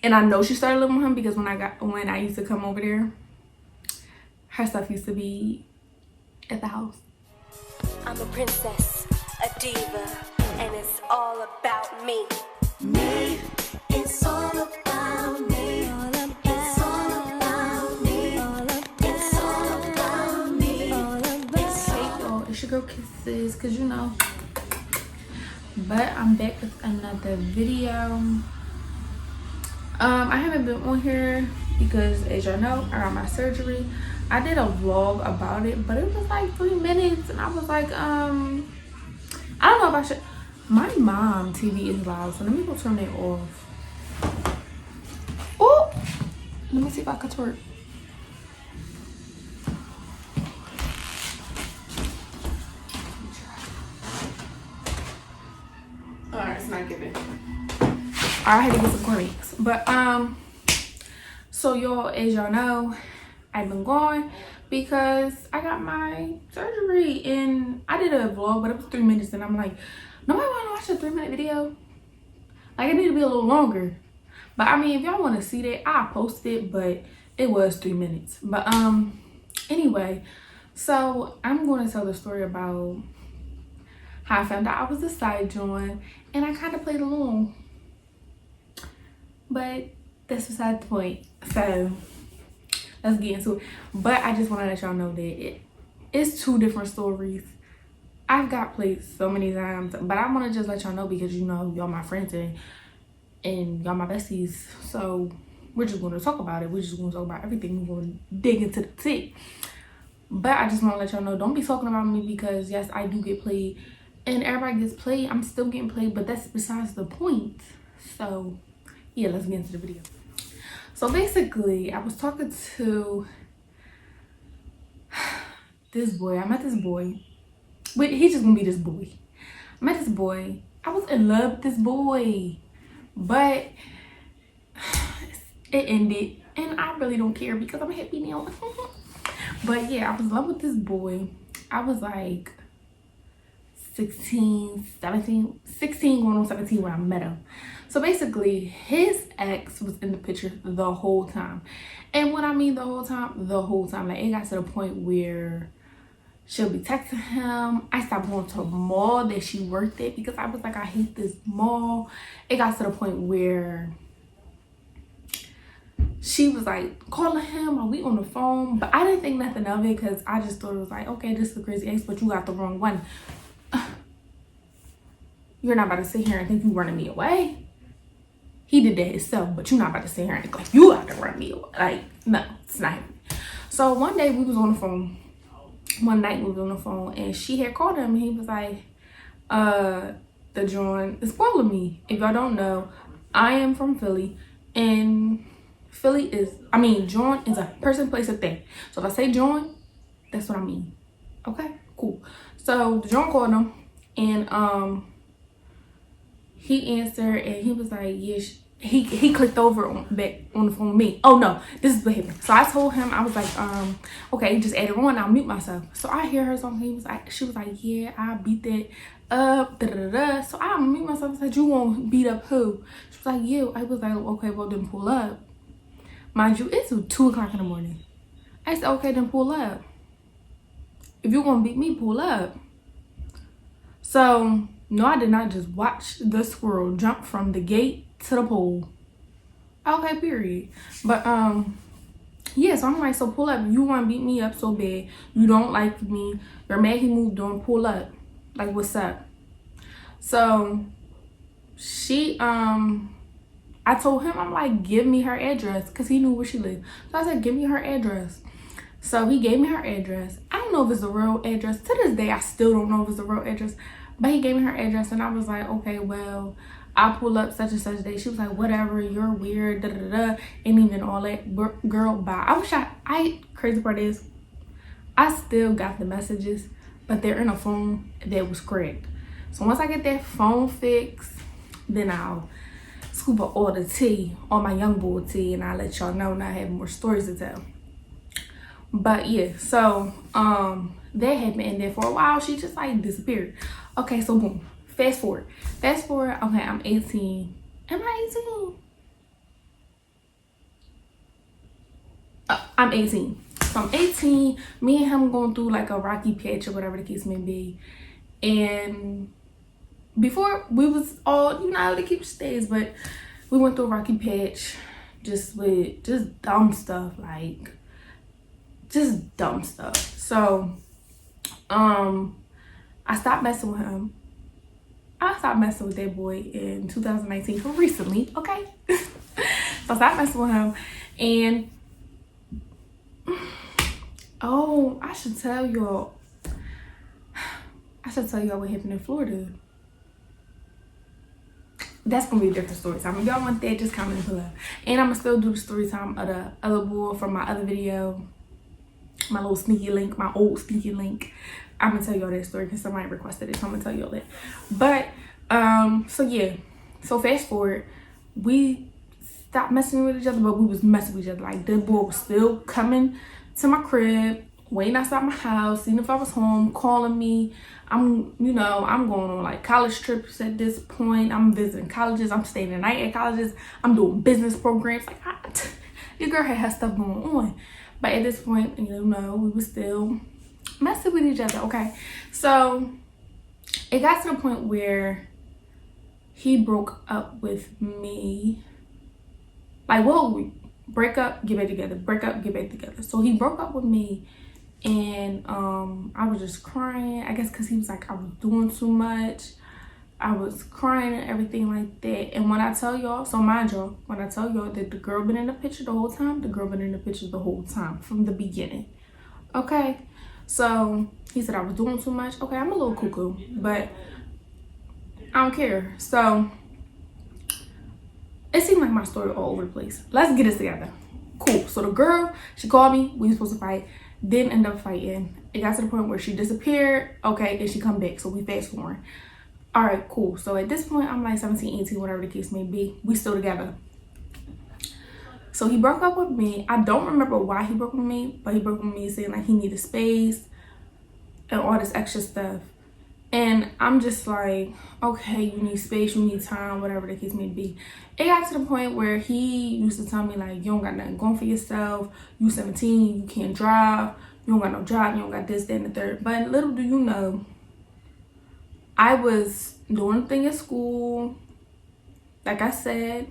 And I know she started living with him because when I used to come over there, her stuff used to be at the house. I'm a princess, a diva, and it's all about me. Me, it's all about me. It's all about me. It's all about me. Hey y'all, it's your girl Kissxs, cause you know. But I'm back with another video. I haven't been on here because, as y'all know, I got my surgery. I did a vlog about it, but it was like 3 minutes, and I was like, I don't know if I should. My mom TV is loud, so let me go turn it off. Oh, let me see if I can twerk. Alright, it's not giving. I had to get some Cornix. But so y'all, as y'all know, I've been gone because I got my surgery, and I did a vlog, but it was 3 minutes, and I'm like, nobody want to watch a 3-minute video. Like, it need to be a little longer. But I mean, if y'all want to see that, I'll post it, but it was 3 minutes. But anyway, so I'm going to tell the story about how I found out I was a side joint, and I kind of played along. But that's beside the point. So let's get into it. But I just want to let y'all know that it's 2 different stories. I've got played so many times, but I want to just let y'all know because, you know, y'all my friends and y'all my besties. So we're just going to talk about it. We're just going to talk about everything. We're going to dig into the tea. But I just want to let y'all know, don't be talking about me because, yes, I do get played. And everybody gets played. I'm still getting played, but that's besides the point. So yeah, let's get into the video. So basically, I was talking to this boy. I met this boy. Wait, he's just gonna be this boy. I met this boy. I was in love with this boy, but it ended, and I really don't care because I'm happy now. But yeah, I was in love with this boy. I was like 16 going on 17 when I met him. So basically, his ex was in the picture the whole time. And when I mean the whole time, like, it got to the point where she'll be texting him. I stopped going to a mall that she worked at because I was like, I hate this mall. It got to the point where she was like calling him, are we on the phone? But I didn't think nothing of it because I just thought it was like, okay, this is a crazy ex, but you got the wrong one. You're not about to sit here and think you running me away. He did that himself, but you're not about to sit here and think like you got to run me away. Like, no, it's not happening. So one day we was on the phone. One night we was on the phone, and she had called him, and he was like, the joint is calling me. If y'all don't know, I am from Philly, and Philly is, joint is a person, place, a thing. So if I say joint, that's what I mean. Okay, cool. So the joint called him, and he answered, and he was like, yeah, he clicked over back on the phone with me. Oh no, this is what happened. So I told him, I was like, okay, just add it on, I'll mute myself. So I hear her song. She was like, yeah, I beat that up, da da da. So I mute myself. I said, you won't beat up who? She was like, you. I was like, okay, well then pull up. Mind you, it's 2 o'clock in the morning. I said, okay, then pull up. If you're gonna beat me, pull up. So no, I did not just watch the squirrel jump from the gate to the pool. Okay, period. But yeah, so I'm like, so pull up. You want to beat me up so bad. You don't like me. You're mad he moved on. Pull up. Like, what's up? So she I told him, I'm like, give me her address, because he knew where she lived. So I said, give me her address. So he gave me her address. I don't know if it's a real address. To this day, I still don't know if it's a real address. But he gave me her address, and I was like, okay, well, I'll pull up such and such day. She was like, whatever, you're weird, da da da, and even all that. Girl, bye. I wish crazy part is, I still got the messages, but they're in a phone that was cracked. So once I get that phone fixed, then I'll scoop up all the tea, all my young boy tea, and I'll let y'all know, and I have more stories to tell. But yeah, so that happened, and then for a while she just like disappeared. Okay, so boom, fast forward, okay, I'm 18. Am I 18? I'm 18. So I'm 18. Me and him going through like a rocky patch or whatever the case may be. And before we was all, you know, the keep stays, but we went through a rocky patch with just dumb stuff, like just dumb stuff. So I stopped messing with him. I stopped messing with that boy in 2019 for recently, okay? So I stopped messing with him, and oh, I should tell y'all what happened in Florida. That's gonna be a different story time. If y'all want that, just comment below. And I'm gonna still do the story time of the other boy from my other video, my little sneaky link, my old sneaky link. I'm gonna tell y'all that story because somebody requested it, so I'm gonna tell y'all that. But so yeah, so fast forward, we stopped messing with each other, but we was messing with each other. Like, the boy was still coming to my crib, waiting outside my house, seeing if I was home, calling me. I'm going on like college trips at this point. I'm visiting colleges. I'm staying the night at colleges. I'm doing business programs. Like, your girl had her stuff going on. But at this point, you know, we were still messing with each other, okay? So it got to the point where he broke up with me. Like, well, we break up, get back together, break up, get back together. So he broke up with me, and I was just crying, I guess because he was like, I was doing too much. I was crying and everything like that. And when I tell y'all, so mind y'all, when I tell y'all that the girl been in the picture the whole time, the girl been in the picture the whole time from the beginning, okay? So he said I was doing too much. Okay, I'm a little cuckoo, but I don't care. So it seemed like my story all over the place. Let's get this together. Cool. So the girl, she called me. We were supposed to fight. Didn't end up fighting. It got to the point where she disappeared. Okay, then she come back. So we fast forward. All right, cool. So at this point, I'm like 17, 18, whatever the case may be. We still together. So he broke up with me. I don't remember why he broke with me, but he broke with me saying like he needed space and all this extra stuff. And I'm just like, okay, you need space, you need time, whatever the case may be. It got to the point where he used to tell me like, you don't got nothing going for yourself. You 17, you can't drive. You don't got no job. You don't got this, that, and the third. But little do you know, I was doing a thing at school. Like I said,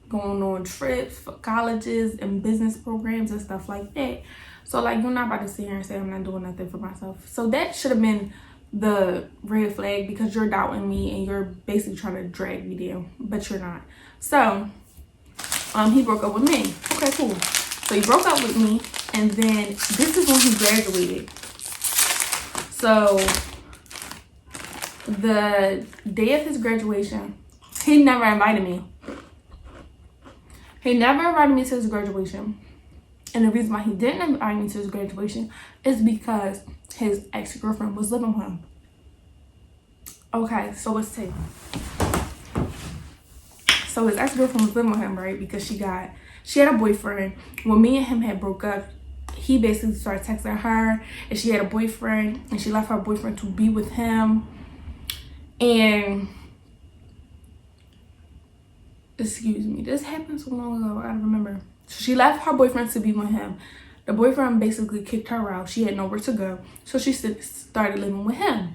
going on trips for colleges and business programs and stuff like that. So like, you're not about to sit here and say I'm not doing nothing for myself. So that should have been the red flag, because you're doubting me and you're basically trying to drag me down, but you're not. So he broke up with me. Okay, cool. So he broke up with me, and then this is when he graduated. So the day of his graduation, he never invited me. He never invited me to his graduation. And the reason why he didn't invite me to his graduation is because his ex-girlfriend was living with him. Okay, so let's take. So his ex-girlfriend was living with him, right? Because she had a boyfriend. When me and him had broke up, he basically started texting her, and she had a boyfriend, and she left her boyfriend to be with him. And excuse me, this happened so long ago, I don't remember. So she left her boyfriend to be with him. The boyfriend basically kicked her out. She had nowhere to go, so she started living with him.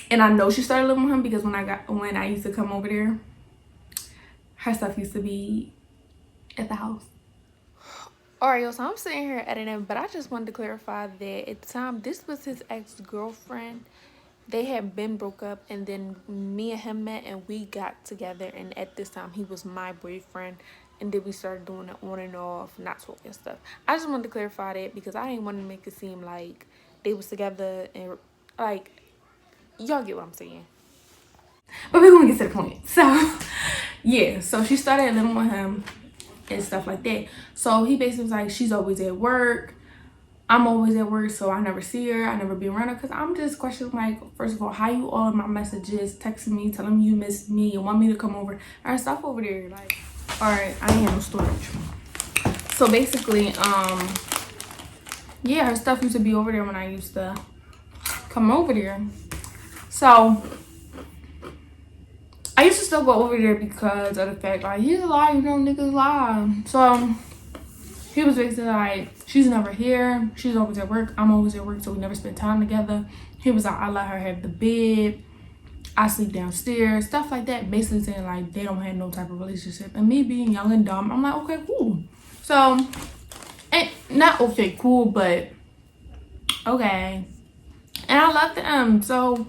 And I know she started living with him because when I used to come over there, her stuff used to be at the house. Alright, yo, so I'm sitting here editing, but I just wanted to clarify that at the time, this was his ex-girlfriend. They had been broke up, and then me and him met, and we got together, and at this time he was my boyfriend, and then we started doing it on and off, not talking stuff. I just wanted to clarify that because I didn't want to make it seem like they was together, and like, y'all get what I'm saying. But we're gonna get to the point. So yeah, so she started living with him and stuff like that. So he basically was like, she's always at work, I'm always at work, so I never see her, I never be around her, because I'm just questioning, like, first of all, how you all of my messages texting me, telling me you missed me and want me to come over and stuff over there. Like, all right, I ain't have no storage. So basically, yeah, her stuff used to be over there when I used to come over there. So I used to still go over there because of the fact, like, he's a lie, you know, niggas lie. So he was basically like, she's never here, she's always at work, I'm always at work, so we never spend time together. He was like, I let her have the bed, I sleep downstairs, stuff like that. Basically saying like they don't have no type of relationship. And me being young and dumb, I'm like, okay, cool. So, and not okay, cool, but okay. And I loved him, so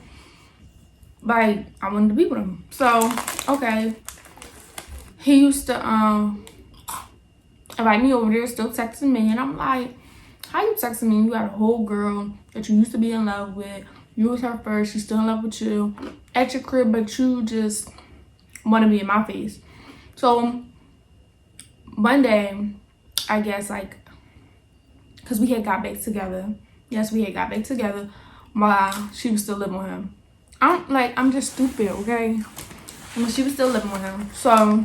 like I wanted to be with him. So okay, he used to invite me over there, still texting me, and I'm like, how you texting me? You got a whole girl that you used to be in love with. You was her first. She's still in love with you at your crib, but you just want to be in my face. So one day, I guess like, cause we had got back together. Yes, we had got back together while she was still living with him. I'm just stupid, okay? I mean, she was still living with him. So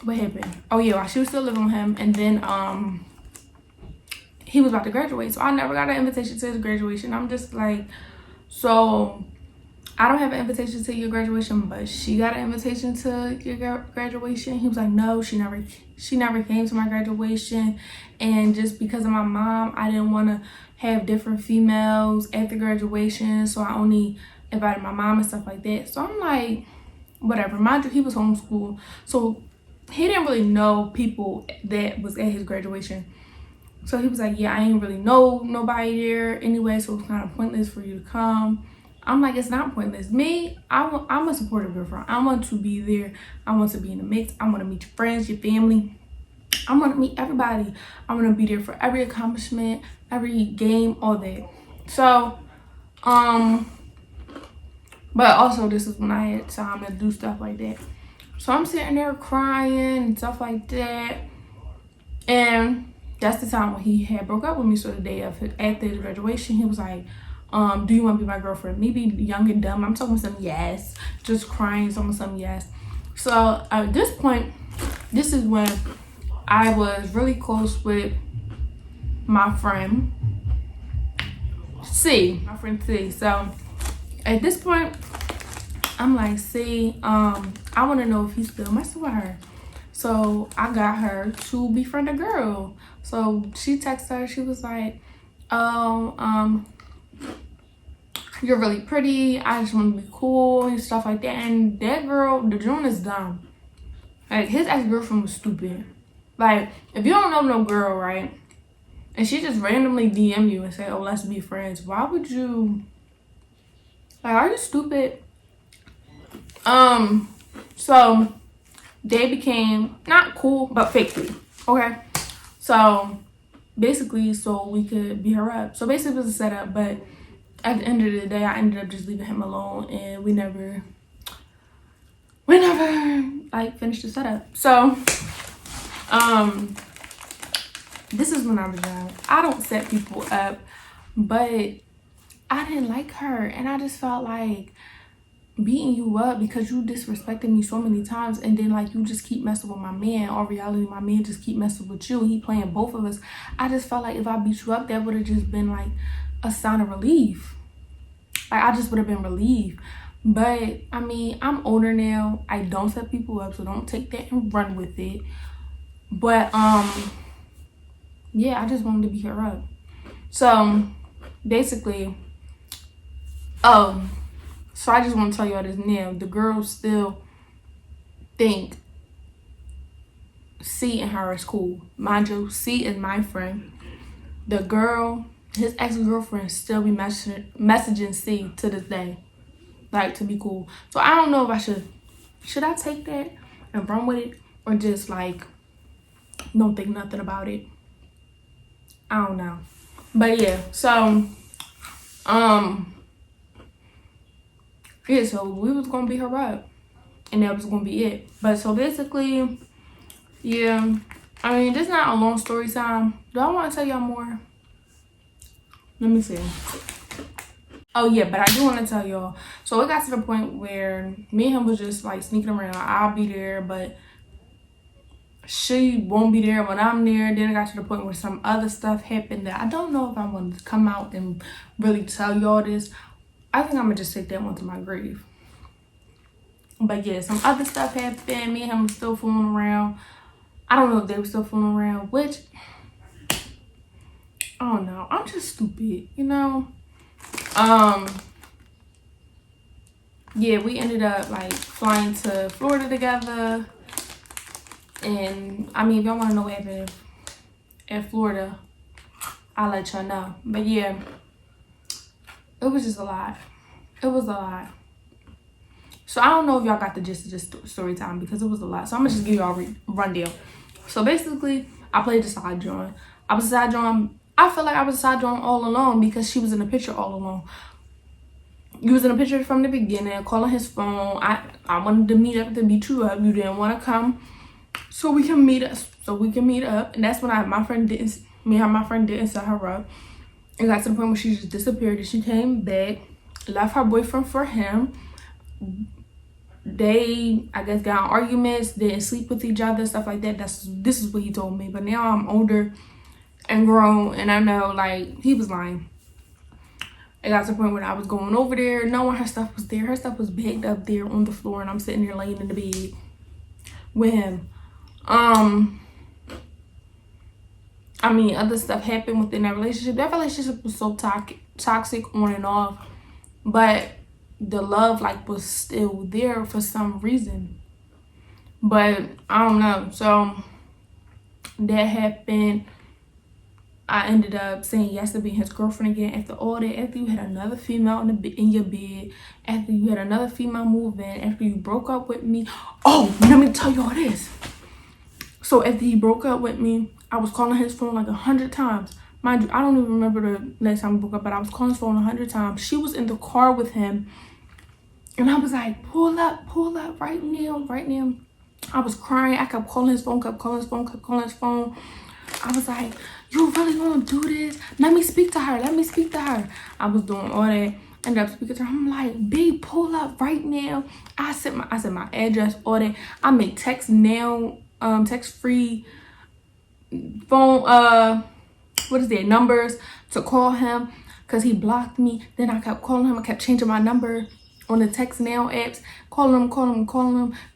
what happened? Oh yeah, while she was still living with him, and then he was about to graduate, so I never got an invitation to his graduation. I'm just like, so I don't have an invitation to your graduation, but she got an invitation to your graduation. He was like, no, she never came to my graduation, and just because of my mom, I didn't want to have different females at the graduation, so I only invited my mom and stuff like that. So I'm like, whatever. Mind you, he was homeschooled, so he didn't really know people that was at his graduation. So he was like, yeah, I ain't really know nobody there anyway, so it's kind of pointless for you to come. I'm like, it's not pointless. Me, I'm a supportive girlfriend. I want to be there. I want to be in the mix. I want to meet your friends, your family. I want to meet everybody. I want to be there for every accomplishment, every game, all that. So, but also this is when I had time to do stuff like that. So I'm sitting there crying and stuff like that. And that's the time when he had broke up with me. So the day of after his graduation, he was like, do you want to be my girlfriend? Maybe young and dumb. I'm talking some yes. Just crying, talking some yes. So at this point, this is when I was really close with my friend C. My friend C. So at this point, I'm like, C, I want to know if he's still messing with her. So I got her to befriend a girl. So she texted her. She was like, oh, you're really pretty. I just want to be cool and stuff like that. And that girl, the June is dumb. Like, his ex-girlfriend was stupid. Like, if you don't know no girl, right, and she just randomly DM you and say, oh, let's be friends, why would you, like, are you stupid? So they became not cool, but fakely, okay? So basically, so we could beat her up. So basically it was a setup, but at the end of the day, I ended up just leaving him alone, and we never like finished the setup. So this is when I was young. I don't set people up, but I didn't like her, and I just felt like beating you up because you disrespected me so many times, and then like you just keep messing with my man, or reality my man just keep messing with you, he playing both of us. I just felt like if I beat you up, that would have just been like a sign of relief. Like, I just would have been relieved. But I mean, I'm older now. I don't set people up, so don't take that and run with it. But yeah, I just wanted to beat her up. So basically, so I just want to tell y'all this now. The girls still think C and her is cool. Mind you, C is my friend. The girl, his ex-girlfriend, still be messaging C to this day, like, to be cool. So I don't know if I should I take that and run with it, or just like don't think nothing about it. I don't know. But yeah, so yeah, so we was gonna beat her up, and that was gonna be it. But so basically, yeah, I mean, this is not a long story time. Do I want to tell y'all more? Let me see. Oh yeah, but I do want to tell y'all. So it got to the point where me and him was just like sneaking around. I'll be there, but she won't be there when I'm there. Then it got to the point where some other stuff happened that I don't know if I want to come out and really tell y'all this. I think I'm gonna just take that one to my grave. But yeah, some other stuff happened. Me and him were still fooling around. I don't know if they were still fooling around, which, I don't know. I'm just stupid, you know? Yeah, we ended up like flying to Florida together. And I mean, if y'all want to know what happened in Florida, I'll let y'all know. But yeah, it was just a lot. It was a lot. So I don't know if y'all got the gist of this story time because it was a lot. So I'm gonna just give y'all a rundown. So basically, I played the side drawing. I was a side drawing. I feel like I was a side drawing all along because she was in the picture all along. You was in the picture from the beginning, calling his phone. I wanted to meet up to beat you up. You didn't want to come, so we can meet us. So we can meet up, and that's when my friend didn't set her up. It got to the point where she just disappeared. And she came back, left her boyfriend for him. They, I guess, got in arguments, didn't sleep with each other, stuff like that. This is what he told me. But now I'm older and grown, and I know like he was lying. It got to the point where I was going over there, knowing her stuff was there. Her stuff was bagged up there on the floor, and I'm sitting there laying in the bed with him. I mean, other stuff happened within that relationship. That relationship was so toxic on and off, but the love like was still there for some reason. But I don't know. So that happened. I ended up saying yes to being his girlfriend again after all that. After you had another female in your bed, after you had another female move in, after you broke up with me. Oh, let me tell y'all this. So after he broke up with me, I was calling his phone like 100 times. Mind you, I don't even remember the last time we broke up, but I was calling his phone 100 times. She was in the car with him, and I was like, pull up right now. I was crying. I kept calling his phone, kept calling his phone. I was like, you really want to do this? Let me speak to her. I was doing all that. Ended up speaking to her. I'm like, babe, pull up right now. I said my address, all that. I made text now, text free phone, what is that, numbers to call him because he blocked me. Then I kept calling him. I kept changing my number on the text now apps, calling him,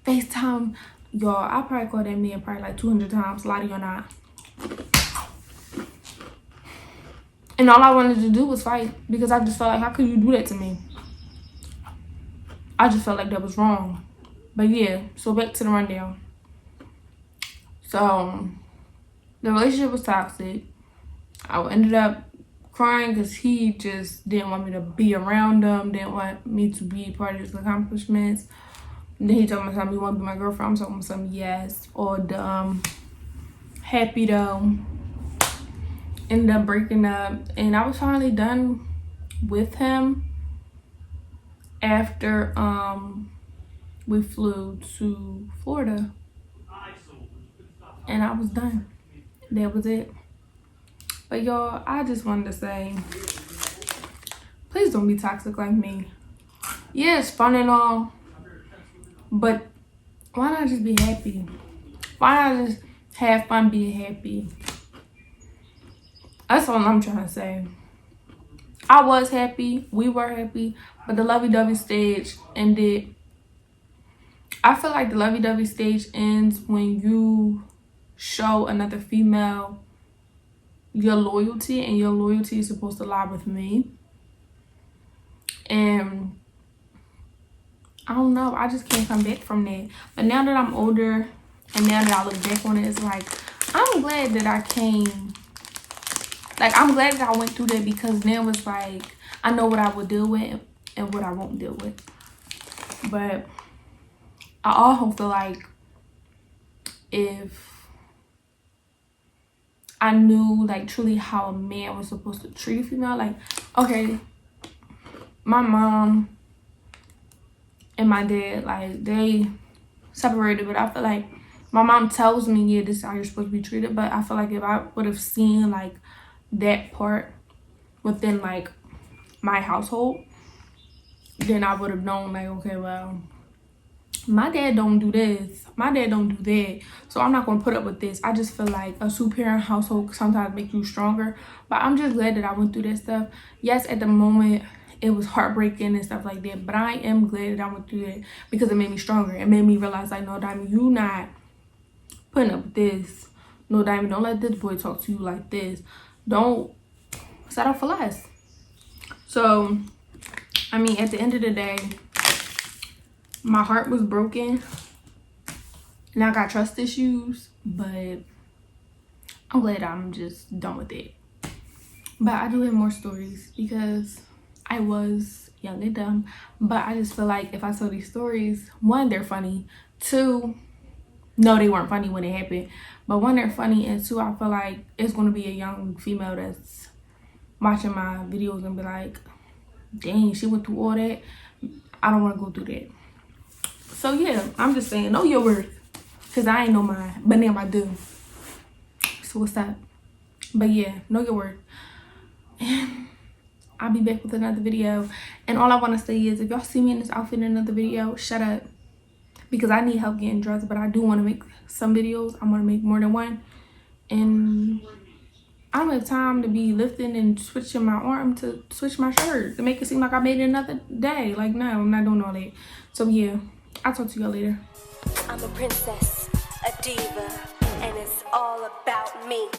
FaceTime. Y'all, I probably called that man probably like 200 times, lie to you or not. And all I wanted to do was fight because I just felt like, how could you do that to me? I just felt like that was wrong. But yeah, so back to the rundown. So the relationship was toxic. I ended up crying because he just didn't want me to be around him, didn't want me to be part of his accomplishments. And then he told me something, you want to be my girlfriend? I'm talking something, yes. Or the happy though. Ended up breaking up, and I was finally done with him after we flew to Florida, and I was done. That was it. But y'all, I just wanted to say, please don't be toxic like me. Yeah, it's fun and all, but why not just be happy? Why not just have fun being happy? That's all I'm trying to say. I was happy. We were happy. But the lovey-dovey stage ended. I feel like the lovey-dovey stage ends when you show another female your loyalty. And your loyalty is supposed to lie with me. And I don't know. I just can't come back from that. But now that I'm older and now that I look back on it, it's like, I'm glad that I came. Like, I'm glad that I went through that because now it's like, I know what I will deal with and what I won't deal with. But I also feel like if I knew, like, truly how a man was supposed to treat a female, like, okay, my mom and my dad, like, they separated, but I feel like my mom tells me, yeah, this is how you're supposed to be treated, but I feel like if I would have seen, like, that part within like my household, then I would have known like, okay, well, my dad don't do this, my dad don't do that, so I'm not going to put up with this. I just feel like a two-parent household sometimes makes you stronger. But I'm just glad that I went through that stuff. Yes, at the moment it was heartbreaking and stuff like that. But I am glad that I went through that because it made me stronger. It made me realize, like, no, Diamond, you not putting up with this. No, Diamond, don't let this boy talk to you like this. Don't settle for less. So, I mean, at the end of the day, my heart was broken. And I got trust issues. But I'm glad I'm just done with it. But I do have more stories because I was young and dumb. But I just feel like if I tell these stories, one, they're funny. Two, no, they weren't funny when it happened. But one, they're funny. And two, I feel like it's going to be a young female that's watching my videos and be like, dang, she went through all that. I don't want to go through that. So, yeah, I'm just saying, know your worth. Because I ain't know mine. But now I do. So, what's up? But, yeah, know your worth. And I'll be back with another video. And all I want to say is, if y'all see me in this outfit in another video, shut up. Because I need help getting dressed. But I do want to make some videos. I want to make more than one. And I don't have time to be lifting and switching my arm to switch my shirt. To make it seem like I made it another day. Like, no, I'm not doing all that. So, yeah. I'll talk to y'all later. I'm a princess, a diva, and it's all about me.